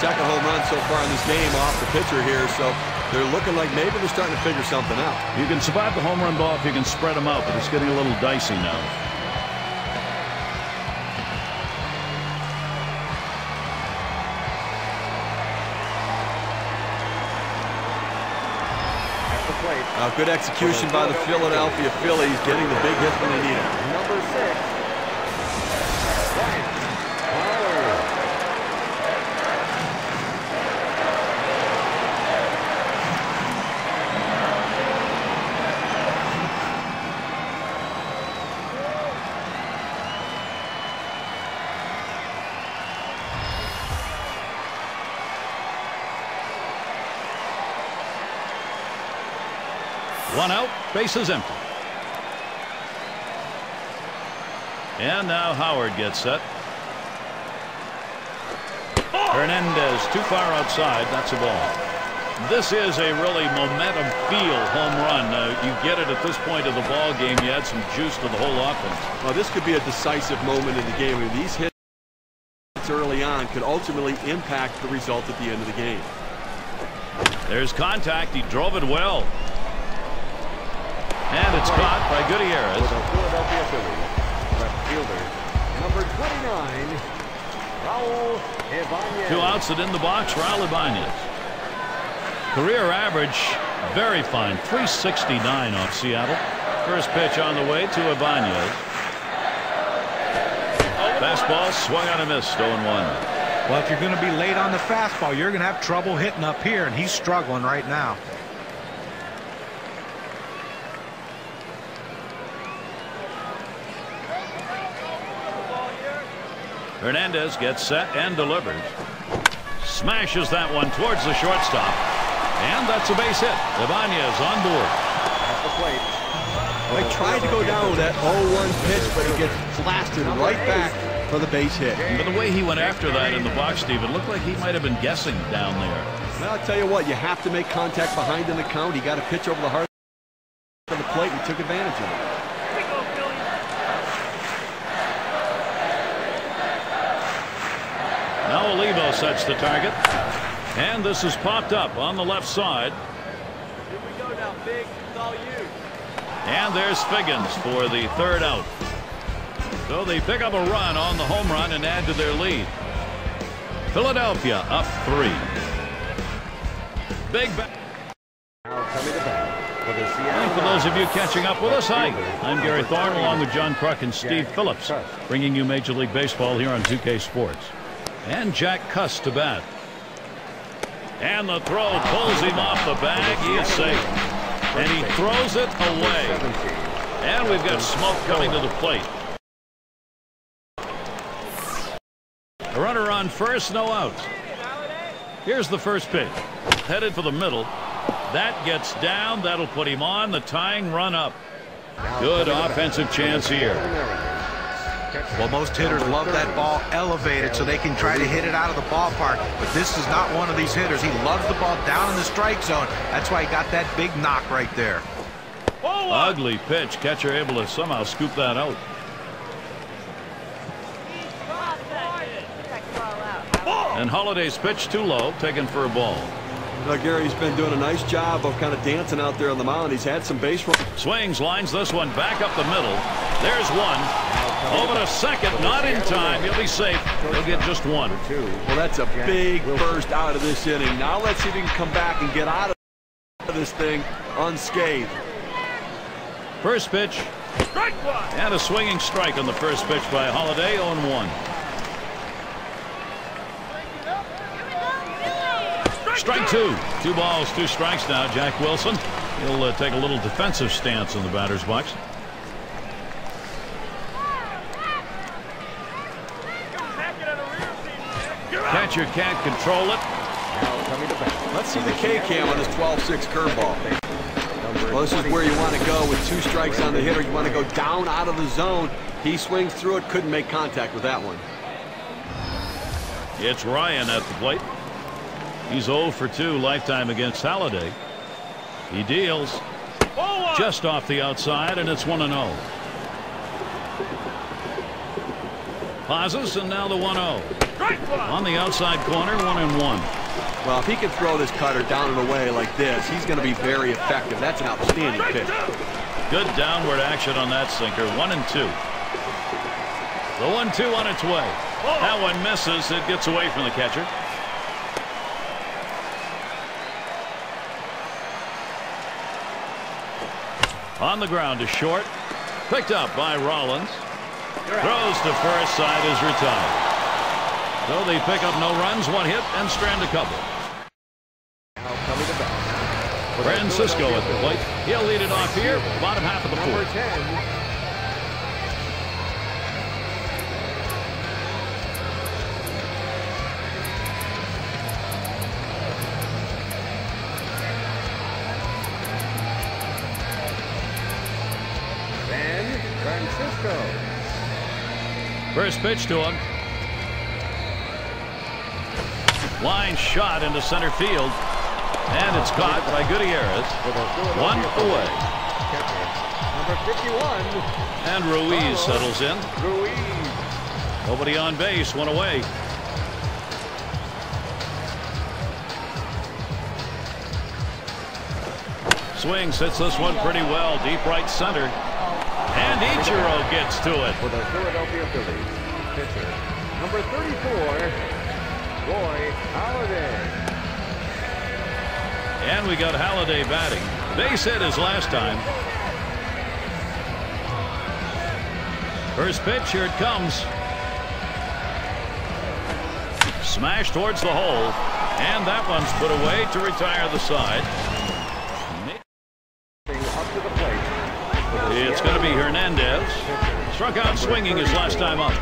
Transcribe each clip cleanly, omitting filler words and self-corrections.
second home run so far in this game off the pitcher here, so they're looking like maybe they're starting to figure something out. You can survive the home run ball if you can spread them out, but it's getting a little dicey now. Good execution by the Philadelphia Phillies, getting the big hit when they need it. Number 6. One out, bases empty. And now Howard gets set. Hernandez too far outside. That's a ball. This is a really momentum feel home run. You get it at this point of the ball game. You add some juice to the whole offense. Well, this could be a decisive moment in the game. I mean, these hits early on could ultimately impact the result at the end of the game. There's contact. He drove it well. And it's caught by Gutierrez. For the Philadelphia Phillies, left fielder, number 29, Raul Ibanez. 2 outs and in the box, Raul Ibanez. Career average, very fine, 369 off Seattle. First pitch on the way to Ibanez. Fastball swung on and missed, 0-1. Well, if you're going to be late on the fastball, you're going to have trouble hitting up here, and he's struggling right now. Hernandez gets set and delivers. Smashes that one towards the shortstop. And that's a base hit. Ibanez on board. At the plate. They tried to go down with that 0-1 pitch, but he gets blasted right back for the base hit. But the way he went after that in the box, Steve, it looked like he might have been guessing down there. Well, I'll tell you what, you have to make contact behind in the count. He got a pitch over the heart of the plate and took advantage of it. Now Olivo sets the target. And this is popped up on the left side. Here we go now, Big. It's all you. And there's Figgins for the third out. So they pick up a run on the home run and add to their lead. Philadelphia up 3. Big bat. Now coming to bat for the Seattle. And for those of you catching up with us, hi. I'm Gary Thorne along with John Kruk and Steve Phillips, bringing you Major League Baseball here on 2K Sports. And Jack Cuss to bat. And the throw pulls him off the bag. He is safe. And he throws it away. And we've got smoke coming to the plate. A runner on first, no outs. Here's the first pitch. Headed for the middle. That gets down. That'll put him on the tying run up. Good offensive chance here. Well, most hitters love that ball elevated so they can try to hit it out of the ballpark. But this is not one of these hitters. He loves the ball down in the strike zone. That's why he got that big knock right there. Ugly pitch. Catcher able to somehow scoop that out. And Holiday's pitch too low, taken for a ball. Now, Gary's been doing a nice job of kind of dancing out there on the mound. He's had some base runners. Swings, lines this one back up the middle. There's one. Over to second, not in time. He'll be safe. He'll get just one. Well, that's a big first out of this inning. Now let's see if he can come back and get out of this thing unscathed. First pitch. And a swinging strike on the first pitch by Holiday, 0-1. Strike 2. 2 balls, 2 strikes now. Jack Wilson. He'll take a little defensive stance in the batter's box. Catcher can't control it. Let's see the K-cam on this 12-6 curveball. Well, this is where you want to go with 2 strikes on the hitter. You want to go down out of the zone. He swings through it, couldn't make contact with that one. It's Ryan at the plate. He's 0 for 2 lifetime against Halladay. He deals just off the outside, and it's 1-0. Pauses, and now the 1-0. On the outside corner, 1-1. Well, if he can throw this cutter down and away like this, he's going to be very effective. That's an outstanding pitch. Good downward action on that sinker. 1-2. The 1-2 on its way. That one misses. It gets away from the catcher. On the ground to short. Picked up by Rollins. Throws to first. Side is retired. So they pick up no runs, one hit, and strand a couple. Francisco at the plate. He'll lead it off here, bottom half of the fourth. Francisco. First pitch to him. Line shot into center field. And it's caught by Gutierrez. 1 away. Number 51. And Ruiz settles in. Ruiz. Nobody on base, 1 away. Swings, hits this one pretty well. Deep right center. And Ichiro gets to it. For the Philadelphia Phillies, pitcher number 34, Roy Halladay. And we got Halladay batting. Base hit his last time. First pitch, here it comes. Smash towards the hole. And that one's put away to retire the side. Up to the plate. It's going to be Hernandez. Struck out swinging his last time up.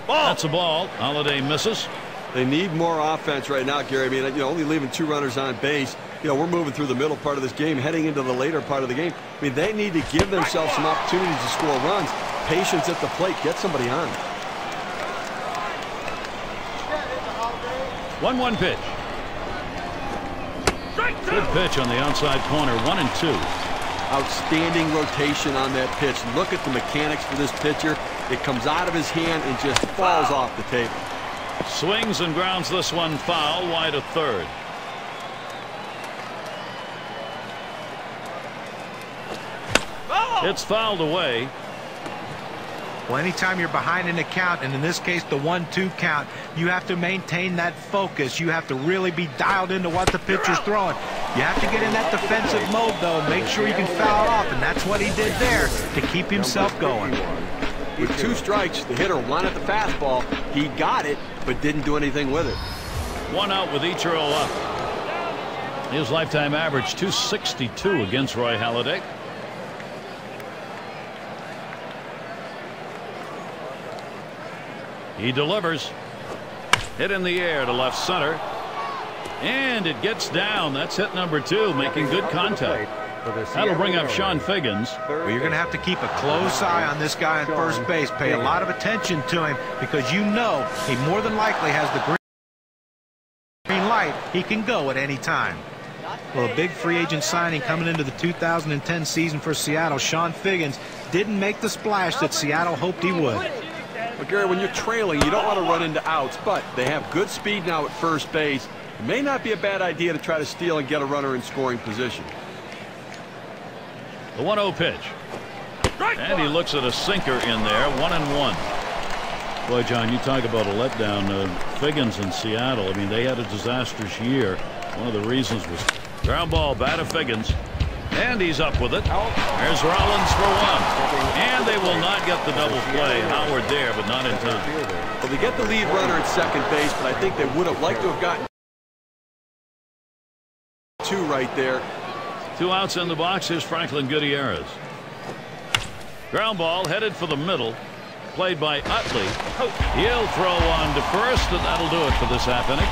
That's a ball. Halladay misses. They need more offense right now, Gary. I mean, only leaving 2 runners on base. We're moving through the middle part of this game, heading into the later part of the game. I mean, they need to give themselves some opportunities to score runs. Patience at the plate. Get somebody on. 1-1 pitch. Good pitch on the outside corner. 1-2. Outstanding rotation on that pitch. Look at the mechanics for this pitcher. It comes out of his hand and just falls off the table. Swings and grounds this one foul, wide of third. It's fouled away. Well, anytime you're behind in a count, and in this case the 1-2 count, you have to maintain that focus. You have to really be dialed into what the pitcher's throwing. You have to get in that defensive mode, though. Make sure you can foul it off, and that's what he did there to keep himself going. With 2 strikes, the hitter wanted the fastball. He got it, but didn't do anything with it. 1 out with Ichiro up. His lifetime average 262 against Roy Halladay. He delivers. Hit in the air to left center. And it gets down. That's hit number 2, making good contact. That'll bring up Sean Figgins. Well, you're going to have to keep a close eye on this guy on first base. Pay a lot of attention to him because you know he more than likely has the green light. He can go at any time. Well, a big free agent signing coming into the 2010 season for Seattle. Sean Figgins didn't make the splash that Seattle hoped he would. But Gary, when you're trailing, you don't want to run into outs, but they have good speed now at first base. It may not be a bad idea to try to steal and get a runner in scoring position. The 1-0 pitch. And he looks at a sinker in there. 1-1. Boy, John, you talk about a letdown. Figgins in Seattle, I mean, they had a disastrous year. One of the reasons was ground ball, bat of Figgins. And he's up with it. There's Rollins for 1. And they will not get the double play. Howard there, but not in time. Well, they get the lead runner at second base, but I think they would have liked to have gotten 2 right there. 2 outs in the box. Here's Franklin Gutierrez. Ground ball headed for the middle. Played by Utley. He'll throw on to first, and that'll do it for this half inning.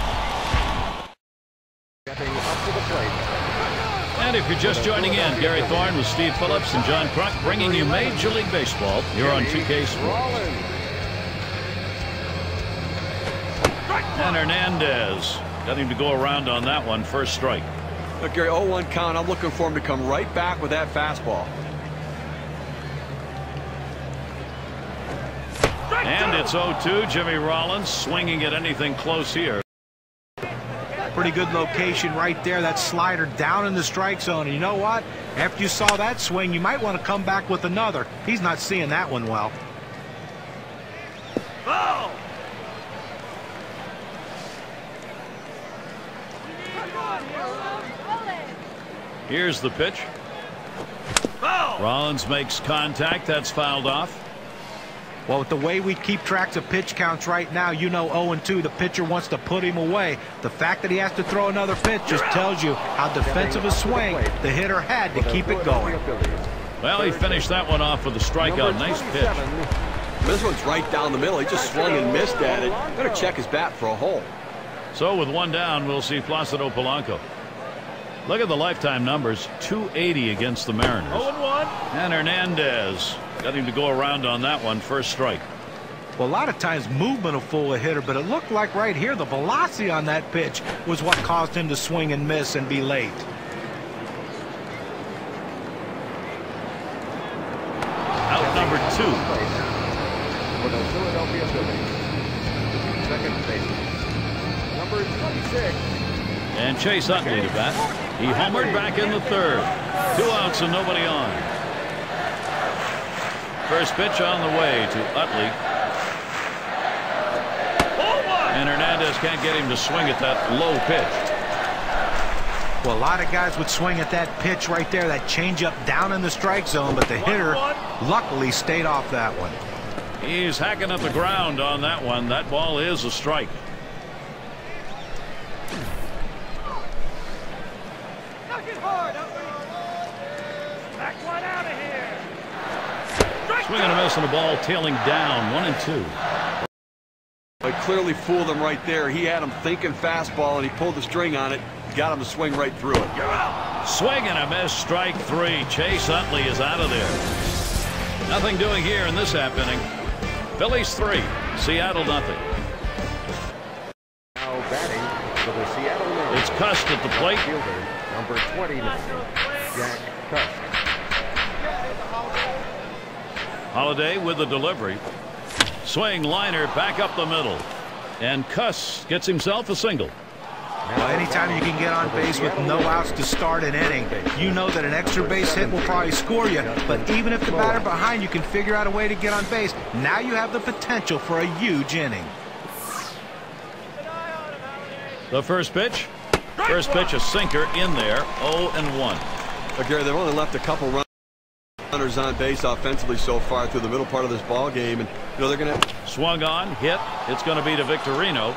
Stepping up to the plate. And if you're just joining in, Gary Thorne with Steve Phillips and John Kruk bringing you Major League Baseball. You're on 2K Sports. And Hernandez got him to go around on that one. First strike. Look, Gary, 0-1 count. I'm looking for him to come right back with that fastball. And it's 0-2. Jimmy Rollins swinging at anything close here. Pretty good location right there. That slider down in the strike zone. And you know what? After you saw that swing, you might want to come back with another. He's not seeing that one well. Oh! Here's the pitch. Oh! Rollins makes contact. That's fouled off. Well, with the way we keep tracks of pitch counts right now, you know 0-2, the pitcher wants to put him away. The fact that he has to throw another pitch just tells you how defensive a swing the hitter had to keep it going. Well, he finished that one off with a strikeout. Nice pitch. This one's right down the middle. He just swung and missed at it. Better check his bat for a hole. So with one down, we'll see Placido Polanco. Look at the lifetime numbers. 280 against the Mariners. 0-1. And Hernandez got him to go around on that one. First strike. Well, a lot of times movement will fool a hitter, but it looked like right here the velocity on that pitch was what caused him to swing and miss and be late. Out number 2. For the Philadelphia Phillies. Second baseman. Number 26. And Chase Utley to bat. He homered back in the third. 2 outs and nobody on. First pitch on the way to Utley. And Hernandez can't get him to swing at that low pitch. Well, a lot of guys would swing at that pitch right there, that changeup down in the strike zone, but the hitter luckily stayed off that one. He's hacking at the ground on that one. That ball is a strike. Swing and a miss on the ball, tailing down 1-2. But clearly fooled him right there. He had him thinking fastball, and he pulled the string on it. Got him to swing right through it. You're out. Swing and a miss, strike 3. Chase Utley is out of there. Nothing doing here in this half inning. Phillies 3, Seattle nothing. Now batting for the Seattle Mariners. It's Cust at the plate. Fielder, number 29, Jack Cust. Holiday with the delivery. Swing liner back up the middle. And Cust gets himself a single. Well, anytime you can get on base with no outs to start an inning, you know that an extra base hit will probably score you. But even if the batter behind you can figure out a way to get on base, now you have the potential for a huge inning. The first pitch. First pitch, a sinker in there. 0-1. But Gary, they've only left a couple runners on base offensively so far through the middle part of this ball game, and you know they're going to swung on, hit. It's going to be to Victorino.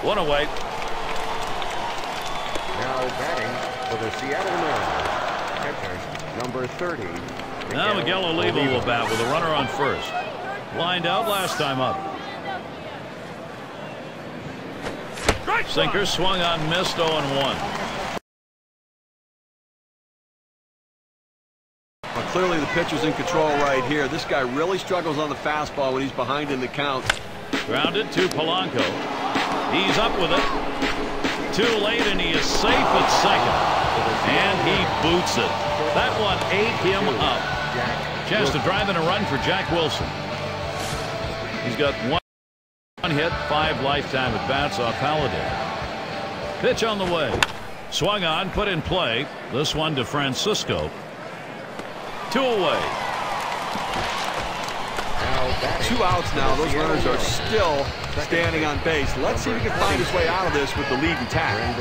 One away. Now batting for the Seattle Mariners, catcher number 30. Now Miguel Oliva will bat with a runner on first. Lined out last time up. Sinker swung on, missed. 0-1. Clearly the pitcher's in control right here. This guy really struggles on the fastball when he's behind in the count. Grounded to Polanco. He's up with it. Too late, and he is safe at second. And he boots it. That one ate him up. Chance to drive in a run for Jack Wilson. He's got one hit, 5 lifetime at bats off Holiday. Pitch on the way. Swung on, put in play. This one to Francisco. 2 away. 2 outs now. Those runners are still standing on base. Let's see if he can find his way out of this with the lead intact.